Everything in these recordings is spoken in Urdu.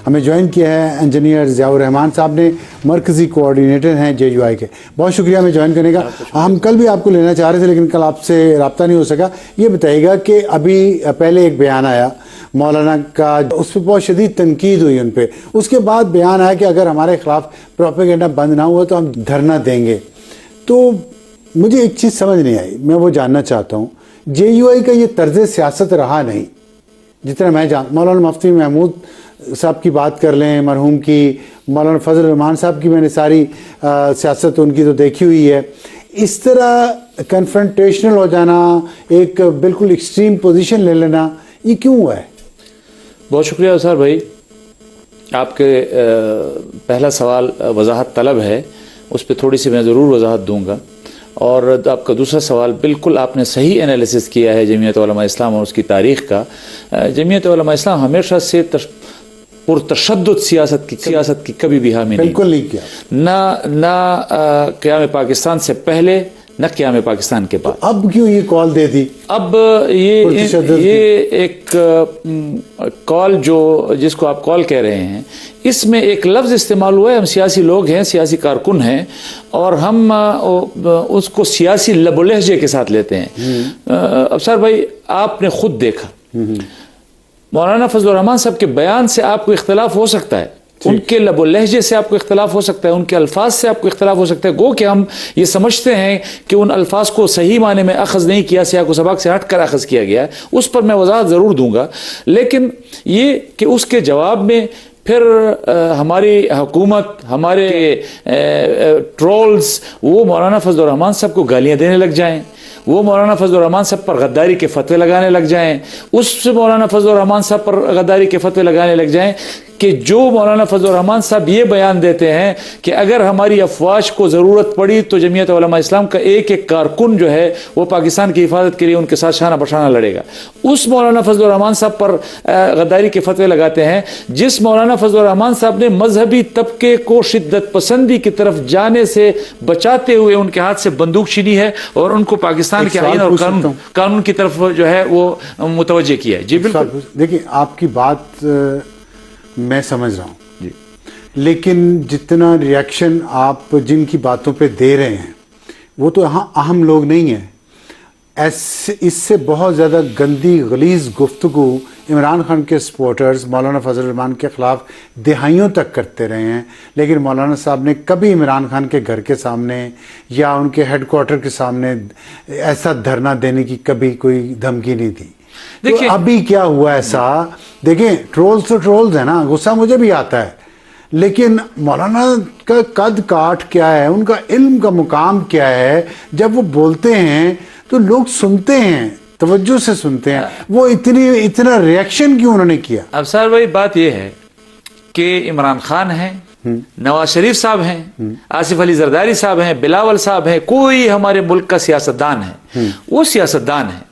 ہمیں جوائن کیا ہے انجینئر ضیاء الرحمان صاحب نے، مرکزی کوآرڈینیٹر ہیں JUI کے. بہت شکریہ ہمیں جوائن کرنے کا. ہم کل بھی آپ کو لینا چاہ رہے تھے لیکن کل آپ سے رابطہ نہیں ہو سکا. یہ بتائیے گا کہ ابھی پہلے ایک بیان آیا مولانا کا، اس پہ بہت شدید تنقید ہوئی ان پہ، اس کے بعد بیان آیا کہ اگر ہمارے خلاف پروپیگنڈا بند نہ ہوا تو ہم دھرنا دیں گے. تو مجھے ایک چیز سمجھ نہیں آئی، میں وہ جاننا چاہتا ہوں. JUI کا یہ طرز سیاست رہا نہیں جتنا میں مولانا مفتی محمود صاحب کی بات کر لیں، مرحوم کی، مولانا فضل الرحمان صاحب کی میں نے ساری سیاست ان کی تو دیکھی ہوئی ہے. اس طرح کنفرنٹیشنل ہو جانا، ایک بالکل ایکسٹریم پوزیشن لے لینا، یہ کیوں ہوا ہے؟ بہت شکریہ اسار بھائی. آپ کے پہلا سوال وضاحت طلب ہے، اس پہ تھوڑی سی میں ضرور وضاحت دوں گا. اور آپ کا دوسرا سوال بالکل آپ نے صحیح انالیسس کیا ہے جمعیت علماء اسلام اور اس کی تاریخ کا. جمعیت علماء اسلام ہمیشہ سے پرتشدد سیاست کی کبھی بھی حامی نہیں، بالکل نہیں کیا، نہ قیام پاکستان سے پہلے نہ قیام پاکستان کے بعد. اب کیوں یہ کال دے دی؟ اب یہ ایک کال جس کو آپ کال کہہ رہے ہیں، اس میں ایک لفظ استعمال ہوا ہے. ہم سیاسی لوگ ہیں، سیاسی کارکن ہیں، اور ہم اس کو سیاسی لب و لہجے کے ساتھ لیتے ہیں. افسر بھائی آپ نے خود دیکھا، مولانا فضل الرحمان صاحب کے بیان سے آپ کو اختلاف ہو سکتا ہے، ان کے لب و لہجے سے آپ کو اختلاف ہو سکتا ہے، ان کے الفاظ سے آپ کو اختلاف ہو سکتا ہے. گو کہ ہم یہ سمجھتے ہیں کہ ان الفاظ کو صحیح معنی میں اخذ نہیں کیا، سیاق و سباق سے ہٹ کر اخذ کیا گیا ہے. اس پر میں وضاحت ضرور دوں گا. لیکن یہ کہ اس کے جواب میں پھر ہماری حکومت، ہمارے ٹرولز وہ مولانا فضل الرحمان صاحب کو گالیاں دینے لگ جائیں، وہ مولانا فضل الرحمان صاحب پر غداری کے فتوے لگانے لگ جائیں، اس سے مولانا فضل الرحمان صاحب پر غداری کے فتوے لگانے لگ جائیں کہ جو مولانا فضل الرحمان صاحب یہ بیان دیتے ہیں کہ اگر ہماری افواج کو ضرورت پڑی تو جمعیت علماء اسلام کا ایک ایک کارکن جو ہے وہ پاکستان کی حفاظت کے لیے ان کے ساتھ شانہ بشانہ لڑے گا، اس مولانا فضل الرحمان صاحب پر غداری کے فتوے لگاتے ہیں جس مولانا فضل الرحمان صاحب نے مذہبی طبقے کو شدت پسندی کی طرف جانے سے بچاتے ہوئے ان کے ہاتھ سے بندوق چھینی ہے اور ان کو پاکستان کے آئین اور قانون کی طرف جو ہے وہ متوجہ کیا ہے. جی بالکل. دیکھیں آپ کی بات میں سمجھ رہا ہوں، لیکن جتنا ریاکشن آپ جن کی باتوں پہ دے رہے ہیں وہ تو یہاں اہم لوگ نہیں ہیں. اس سے بہت زیادہ گندی غلیظ گفتگو عمران خان کے سپورٹرز مولانا فضل الرحمان کے خلاف دہائیوں تک کرتے رہے ہیں، لیکن مولانا صاحب نے کبھی عمران خان کے گھر کے سامنے یا ان کے ہیڈ کوارٹر کے سامنے ایسا دھرنا دینے کی کبھی کوئی دھمکی نہیں دی. تو ابھی کیا ہوا ایسا؟ دیکھیں ٹرولز تو ٹرولز ہیں نا، غصہ مجھے بھی آتا ہے، لیکن مولانا کا قد کاٹ کیا ہے، ان کا علم کا مقام کیا ہے، جب وہ بولتے ہیں تو لوگ سنتے ہیں، توجہ سے سنتے ہیں. وہ اتنا ریاکشن کیوں انہوں نے کیا؟ افسر بھائی بات یہ ہے کہ عمران خان ہیں، نواز شریف صاحب ہیں، آصف علی زرداری صاحب ہیں، بلاول صاحب ہیں، کوئی ہمارے ملک کا سیاستدان ہے، وہ سیاستدان ہیں،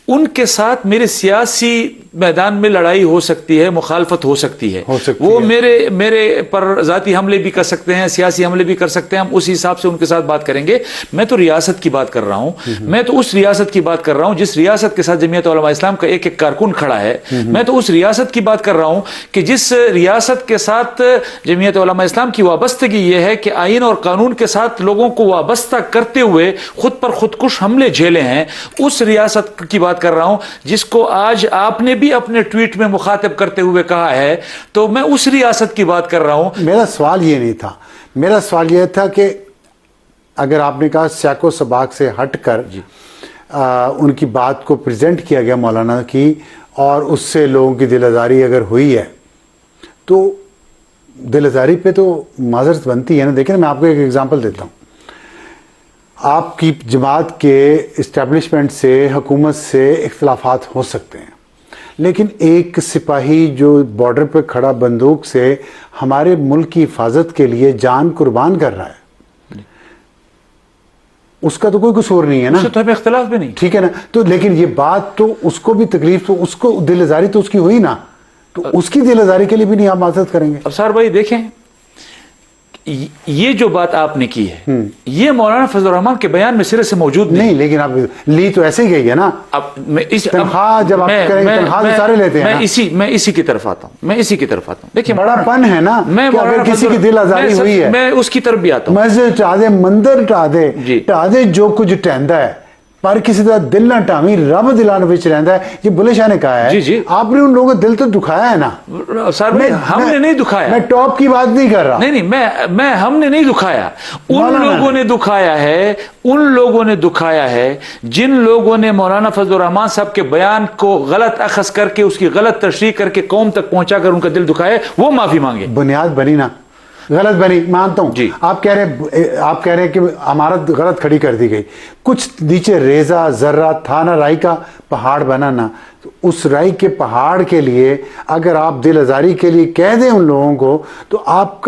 ان کے ساتھ میرے سیاسی میدان میں لڑائی ہو سکتی ہے، مخالفت ہو سکتی ہے، وہ میرے پر ذاتی حملے بھی کر سکتے ہیں، سیاسی حملے بھی کر سکتے ہیں، ہم اسی حساب سے ان کے ساتھ بات کریں گے. میں تو ریاست کی بات کر رہا ہوں، میں تو اس ریاست کی بات کر رہا ہوں جس ریاست کے ساتھ جمعیت علماء اسلام کا ایک ایک کارکن کھڑا ہے. میں تو اس ریاست کی بات کر رہا ہوں کہ جس ریاست کے ساتھ جمعیت علماء اسلام کی وابستگی یہ ہے کہ آئین اور قانون کے ساتھ لوگوں کو وابستہ کرتے ہوئے خود پر خودکش حملے جھیلے ہیں. اس ریاست کی بات کر رہا ہوں جس کو آج آپ نے بھی اپنے ٹویٹ میں مخاطب کرتے ہوئے کہا ہے، تو میں اس ریاست کی بات کر رہا ہوں. میرا سوال یہ نہیں تھا، میرا سوال یہ تھا کہ اگر آپ نے کہا سیاق و سباق سے ہٹ کر ان کی بات کو پریزنٹ کیا گیا مولانا کی، اور اس سے لوگوں کی دل آزاری اگر ہوئی ہے تو دل آزاری پہ تو معذرت بنتی ہے نا. دیکھیں میں آپ کو ایک ایگزامپل دیتا ہوں. آپ کی جماعت کے اسٹیبلشمنٹ سے، حکومت سے اختلافات ہو سکتے ہیں، لیکن ایک سپاہی جو بارڈر پہ کھڑا بندوق سے ہمارے ملک کی حفاظت کے لیے جان قربان کر رہا ہے، اس کا تو کوئی قصور نہیں ہے نا، اس سے تو ہمیں اختلاف بھی نہیں، ٹھیک ہے نا. تو لیکن یہ بات تو اس کو بھی تکلیف، تو اس کو دل آزاری تو اس کی ہوئی نا، تو اس کی دل آزاری کے لیے بھی نہیں آپ معذرت کریں گے؟ افسر بھائی دیکھیں یہ جو بات آپ نے کی ہے یہ مولانا فضل الرحمان کے بیان میں سرے سے موجود نہیں. لیکن آپ لی تو ایسے ہی گئی ہے نا. اب میں تنخواہ جب آپ کریں گے تنخواہ تو سارے لیتے ہیں. میں اسی کی طرف آتا ہوں. دیکھیے بڑا پن ہے نا کہ اگر کسی کی دل آزاری ہوئی ہے میں اس کی طرف بھی آتا ہوں. مسجد ٹا دے, مندر ٹا دے جو کچھ ٹہندا ہے پر کسی طرح دل نہ ٹاویں, رب دلان وچ رہندا ہے. یہ بلے شاہ نے کہا ہے. آپ نے ان لوگوں کا دل تو دکھایا ہے نا. سر ہم نے نہیں دکھایا. میں ٹاپ کی بات نہیں کر رہا. نہیں میں ہم نے نہیں دکھایا. ان لوگوں نے دکھایا ہے جن لوگوں نے مولانا فضل الرحمان صاحب کے بیان کو غلط اخذ کر کے اس کی غلط تشریح کر کے قوم تک پہنچا کر ان کا دل دکھایا, وہ معافی مانگے. بنیاد بنی نا, غلط بنی, مانتا ہوں. آپ کہہ رہے ہیں کہ عمارت غلط کھڑی کر دی گئی. کچھ نیچے ریزہ ذرہ تھا نا, رائی کا پہاڑ بنا نا. تو اس رائی کے پہاڑ کے لیے اگر آپ دل آزاری کے لیے کہہ دیں ان لوگوں کو تو آپ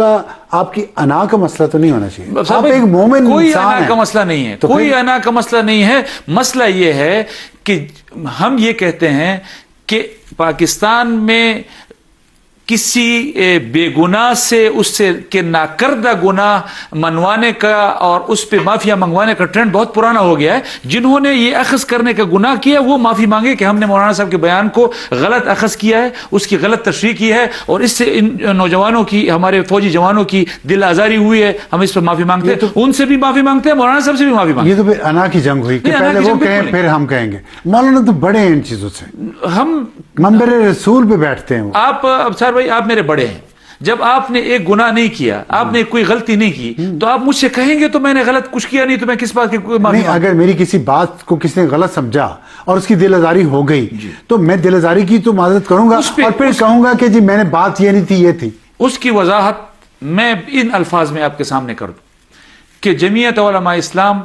کی انا کا مسئلہ تو نہیں ہونا چاہیے. آپ ایک مومن کوئی انا کا مسئلہ نہیں ہے. کوئی انا کا مسئلہ نہیں ہے. مسئلہ یہ ہے کہ ہم یہ کہتے ہیں کہ پاکستان میں کسی بے گناہ سے اس سے کہ ناکردہ گناہ منوانے کا اور اس پہ معافیا منگوانے کا ٹرینڈ بہت پرانا ہو گیا ہے. جنہوں نے یہ اخذ کرنے کا گناہ کیا وہ معافی مانگے کہ ہم نے مولانا صاحب کے بیان کو غلط اخذ کیا ہے, اس کی غلط تشریح کی ہے اور اس سے ان نوجوانوں کی, ہمارے فوجی جوانوں کی دل آزاری ہوئی ہے. ہم اس پر معافی مانگتے ہیں, ان سے بھی معافی مانگتے ہیں, مولانا صاحب سے بھی معافی مانگتے ہیں. یہ تو پھر انا کی جنگ ہوئی کہ پہلے وہ کہیں پھر ہم کہیں گے. مولانا تو بڑے ہیں ان چیزوں سے, ہم منبر رسول پہ بیٹھتے ہیں. آپ ابصار بھائی آپ میرے بڑے ہیں. جب آپ نے ایک گناہ نہیں کیا, آپ نے کوئی غلطی نہیں کی تو آپ مجھ سے کہیں گے تو میں نے غلط کچھ کیا نہیں تو میں کس بات کی معافی نہیں. اگر میری کسی بات کو کسی نے غلط سمجھا اور اس کی دل آزاری ہو گئی تو میں دل آزاری کی تو معذرت کروں گا اور پھر کہوں گا کہ جی میں نے بات یہ نہیں تھی, یہ تھی. اس کی وضاحت میں ان الفاظ میں آپ کے سامنے کر دوں کہ جمعیت علماء اسلام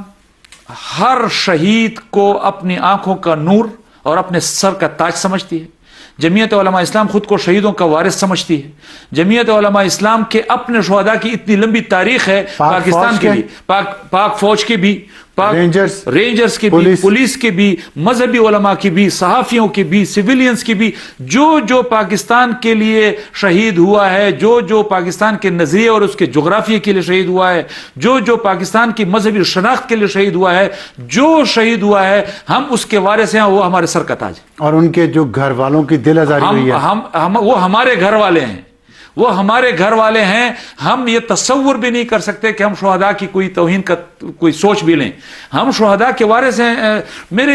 ہر شہید کو اپنی آنکھوں کا نور اور اپنے سر کا تاج سمجھتی ہے. جمعیت علماء اسلام خود کو شہیدوں کا وارث سمجھتی ہے. جمعیت علماء اسلام کے اپنے شہداء کی اتنی لمبی تاریخ ہے پاکستان کے بھی, پاک فوج کے بھی, رینجرز کے بھی, پولیس کے بھی, مذہبی علماء کی بھی, صحافیوں کی بھی, سویلینز کی بھی, جو پاکستان کے لیے شہید ہوا ہے, جو پاکستان کے نظریے اور اس کے جغرافیے کے لیے شہید ہوا ہے, جو پاکستان کی مذہبی شناخت کے لیے شہید ہوا ہے, جو شہید ہوا ہے, ہم اس کے وارث ہیں, وہ ہمارے سر کا تاج ہے. اور ان کے جو گھر والوں کی دل آزاری ہوئی ہے وہ ہمارے گھر والے ہیں, وہ ہمارے گھر والے ہیں. ہم یہ تصور بھی نہیں کر سکتے کہ ہم شہداء کی کوئی توہین کا کوئی سوچ بھی لیں. ہم شہداء کے وارث ہیں. میں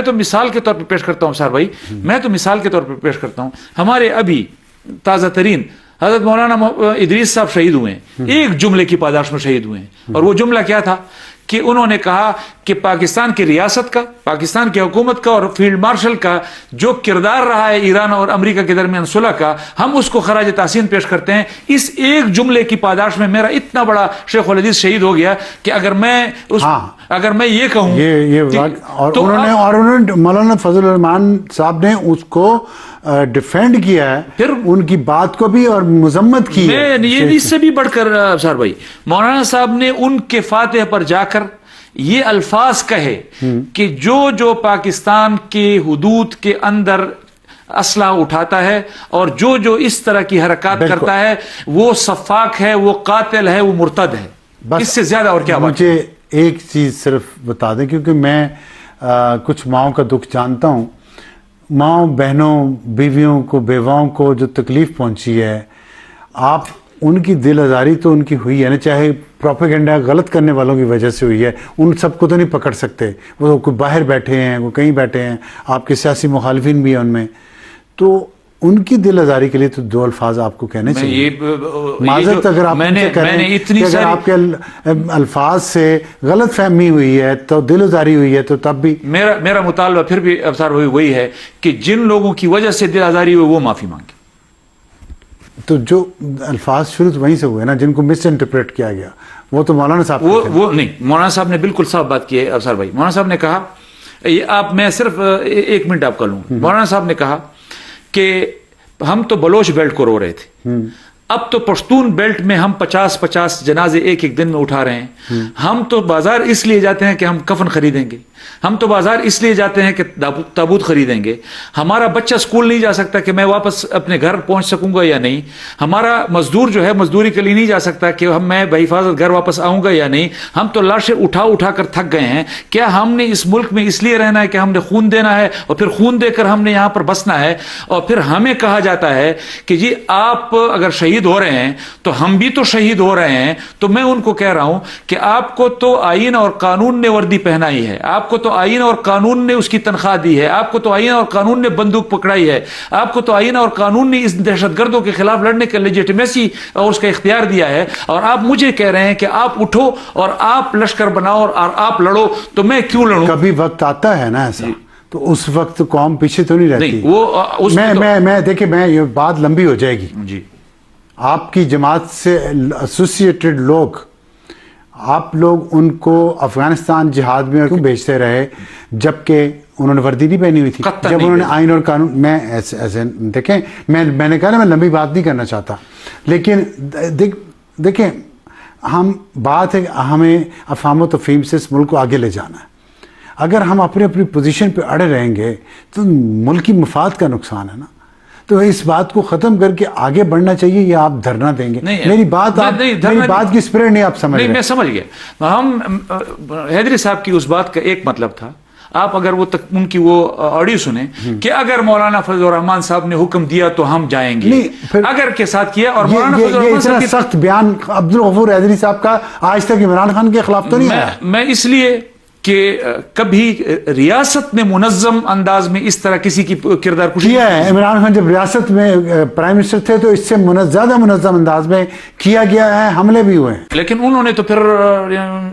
تو مثال کے طور پہ پیش کرتا ہوں سر بھائی, میں تو مثال کے طور پہ پیش کرتا ہوں. ہمارے ابھی تازہ ترین حضرت مولانا ادریس صاحب شہید ہوئے ہیں, ایک جملے کی پاداش میں شہید ہوئے ہیں. اور وہ جملہ کیا تھا کہ انہوں نے کہا کہ پاکستان کی ریاست کا, پاکستان کی حکومت کا اور فیلڈ مارشل کا جو کردار رہا ہے ایران اور امریکہ کے درمیان صلح کا, ہم اس کو خراج تحسین پیش کرتے ہیں. اس ایک جملے کی پاداش میں میرا اتنا بڑا شیخ الحدیث شہید ہو گیا کہ اگر میں یہ کہوں اور انہوں نے مولانا فضل الرحمان صاحب نے اس کو ڈیفینڈ کیا ہے, پھر ان کی بات کو بھی اور مذمت کی ہے. یہ اس سے بھی بڑھ کر ابصار بھائی, مولانا صاحب نے ان کے فاتح پر جا کر یہ الفاظ کہے کہ جو پاکستان کے حدود کے اندر اسلحہ اٹھاتا ہے اور جو اس طرح کی حرکات کرتا ہے وہ سفاک ہے, وہ قاتل ہے, وہ مرتد ہے. اس سے زیادہ اور کیا بات. مجھے ایک چیز صرف بتا دیں کیونکہ میں کچھ ماؤں کا دکھ جانتا ہوں. ماؤں بہنوں بیویوں کو بیواؤں کو جو تکلیف پہنچی ہے, آپ ان کی دل آزاری تو ان کی ہوئی ہے نا, چاہے پروپیگنڈا غلط کرنے والوں کی وجہ سے ہوئی ہے. ان سب کو تو نہیں پکڑ سکتے, وہ کوئی باہر بیٹھے ہیں, وہ کہیں بیٹھے ہیں, آپ کے سیاسی مخالفین بھی ہیں ان میں. تو ان کی دل آزاری کے لیے تو دو الفاظ آپ کو کہنے چاہیے. معذرت اگر آپ اگر آپ کے الفاظ سے غلط فہمی ہوئی ہے تو دل آزاری ہوئی ہے تو تب بھی میرا مطالبہ پھر بھی ابصار وہی ہے کہ جن لوگوں کی وجہ سے دل آزاری ہوئی وہ معافی مانگے. تو جو الفاظ شروع وہیں سے ہوئے نا جن کو مس انٹرپریٹ کیا گیا, وہ تو مولانا صاحب وہ نہیں. مولانا صاحب نے بالکل صاف بات کی ہے ابصار بھائی. مولانا صاحب نے کہا, میں صرف 1 منٹ آپ کا لوں. مولانا صاحب نے کہا کہ ہم تو بلوچ بیلٹ کو رو رہے تھے, اب تو پشتون بیلٹ میں ہم 50 جنازے ایک ایک دن میں اٹھا رہے ہیں. ہم تو بازار اس لیے جاتے ہیں کہ ہم کفن خریدیں گے, ہم تو بازار اس لیے جاتے ہیں کہ تابوت خریدیں گے. ہمارا بچہ اسکول نہیں جا سکتا کہ میں واپس اپنے گھر پہنچ سکوں گا یا نہیں. ہمارا مزدور جو ہے مزدوری کے لیے نہیں جا سکتا کہ میں بحفاظت گھر واپس آؤں گا یا نہیں. ہم تو لاشیں اٹھا کر تھک گئے ہیں. کیا ہم نے اس ملک میں اس لیے رہنا ہے کہ ہم نے خون دینا ہے اور پھر خون دے کر ہم نے یہاں پر بسنا ہے, اور پھر ہمیں کہا جاتا ہے کہ جی آپ اگر شہید ہو رہے ہیں تو ہم بھی تو شہید ہو رہے ہیں. تو میں ان کو کہہ رہا ہوں کہ آپ کو تو آئین اور قانون نے وردی پہنائی ہے, آپ کو تو آئین اور قانون نے اس کی تنخواہ دی ہے, آپ کو تو آئین اور قانون نے بندوق پکڑائی ہے, آپ کو تو آئین اور قانون نے اس دہشت گردوں کے خلاف لڑنے کا لیجیٹمیسی اور اس کا اختیار دیا ہے, اور آپ مجھے کہہ رہے ہیں کہ آپ اٹھو اور آپ لشکر بناؤ اور آپ لڑو, تو میں کیوں لڑوں؟ کبھی وقت آتا ہے نا ایسا, تو اس وقت قوم پیچھے تو نہیں رہتی. وہ میں دیکھیں, میں یہ بات لمبی ہو جائے گی. جی, آپ کی جماعت سے ایسوسیٹڈ لوگ, آپ لوگ ان کو افغانستان جہاد میں کیوں بھیجتے رہے جبکہ انہوں نے وردی نہیں پہنی ہوئی تھی؟ جب انہوں نے آئین اور قانون, میں ایسے دیکھیں, میں نے کہا نا میں لمبی بات نہیں کرنا چاہتا, لیکن دیکھیں ہم بات ہے ہمیں افہام و تفہیم سے اس ملک کو آگے لے جانا ہے. اگر ہم اپنی پوزیشن پہ اڑے رہیں گے تو ملکی مفاد کا نقصان ہے نا. تو اس بات کو ختم کر کے آگے بڑھنا چاہیے, یا آپ دھرنا دیں گے؟ میری بات کی اسپرٹ نہیں آپ سمجھ رہے. میں سمجھ گیا. ہم حیدری صاحب کی اس بات کا ایک مطلب تھا, آپ اگر ان کی وہ آڈیو سنیں کہ اگر مولانا فضل الرحمان صاحب نے حکم دیا تو ہم جائیں گے, اگر کے ساتھ کیا. اور مولانا فضل الرحمان صاحب اتنا سخت بیان عبدالغفور حیدری صاحب کا آج تک عمران خان کے خلاف تو نہیں آیا. میں اس لیے کہ کبھی ریاست نے منظم انداز میں اس طرح کسی کی کردار کشی کیا ہے. عمران خان جب ریاست میں پرائم منسٹر تھے تو اس سے زیادہ منظم انداز میں کیا گیا ہے, حملے بھی ہوئے ہیں. لیکن انہوں نے تو پھر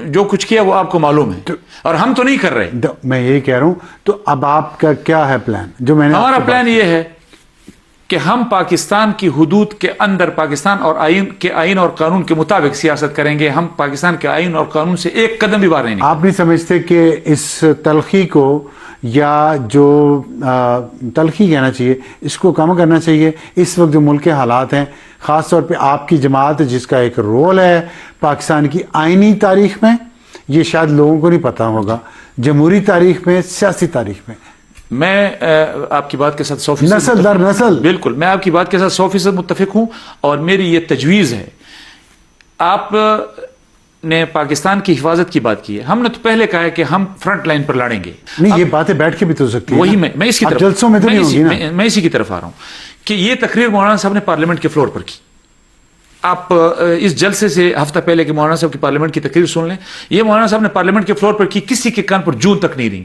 جو کچھ کیا وہ آپ کو معلوم ہے, اور ہم تو نہیں کر رہے. میں یہی کہہ رہا ہوں, تو اب آپ کا کیا ہے پلان؟ جو میں نے ہمارا پلان یہ ہے کہ ہم پاکستان کی حدود کے اندر پاکستان اور آئین اور قانون کے مطابق سیاست کریں گے. ہم پاکستان کے آئین اور قانون سے ایک قدم بھی باہر نہیں. آپ نہیں سمجھتے کہ اس تلخی کو, یا جو تلخی کہنا چاہیے, اس کو کم کرنا چاہیے؟ اس وقت جو ملک کے حالات ہیں, خاص طور پہ آپ کی جماعت جس کا ایک رول ہے پاکستان کی آئینی تاریخ میں, یہ شاید لوگوں کو نہیں پتا ہوگا, جمہوری تاریخ میں, سیاسی تاریخ میں. میں آپ کی بات کے ساتھ 100% نسل در نسل, بالکل میں آپ کی بات کے ساتھ 100% متفق ہوں, اور میری یہ تجویز ہے. آپ نے پاکستان کی حفاظت کی بات کی ہے, ہم نے تو پہلے کہا ہے کہ ہم فرنٹ لائن پر لڑیں گے. نہیں, یہ باتیں بیٹھ کے بھی تو سکتی ہیں. وہی میں اس کی طرف, جلسوں میں تو نہیں ہوگی نا. میں اسی کی طرف آ رہا ہوں کہ یہ تقریر مولانا صاحب نے پارلیمنٹ کے فلور پر کی. آپ اس جلسے سے ہفتہ پہلے کہ مولانا صاحب کی پارلیمنٹ کی تقریر سن لیں. یہ مولانا صاحب نے پارلیمنٹ کے فلور پر کی, کسی کے کان پر جون تک نہیں رہی.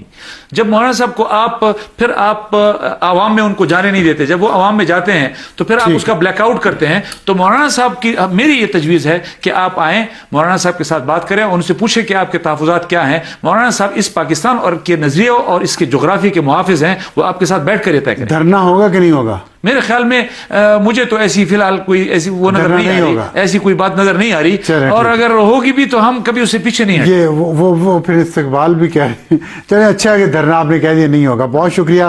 جب مولانا صاحب کو پھر آپ عوام میں ان کو جانے نہیں دیتے, جب وہ عوام میں جاتے ہیں تو پھر آپ اس کا بلیک آؤٹ کرتے ہیں. تو مولانا صاحب کی میری یہ تجویز ہے کہ آپ آئیں, مولانا صاحب کے ساتھ بات کریں, ان سے پوچھیں کہ آپ کے تحفظات کیا ہیں. مولانا صاحب اس پاکستان اور کے نظریے اور اس کے جغرافی کے محافظ ہیں, وہ آپ کے ساتھ بیٹھ کر یہ طے کریں. دھرنا ہوگا کہ نہیں ہوگا؟ میرے خیال میں مجھے تو ایسی فی الحال کوئی ایسی وہ نظر نہیں آ رہی, ایسی کوئی بات نظر نہیں آ رہی, اور اگر ہوگی بھی تو ہم کبھی اس سے پیچھے نہیں آئیں. یہ وہ پھر استقبال بھی کہہ رہے ہیں. چلے اچھا ہے کہ دھرنا آپ نے کہہ دیا نہیں ہوگا. بہت شکریہ.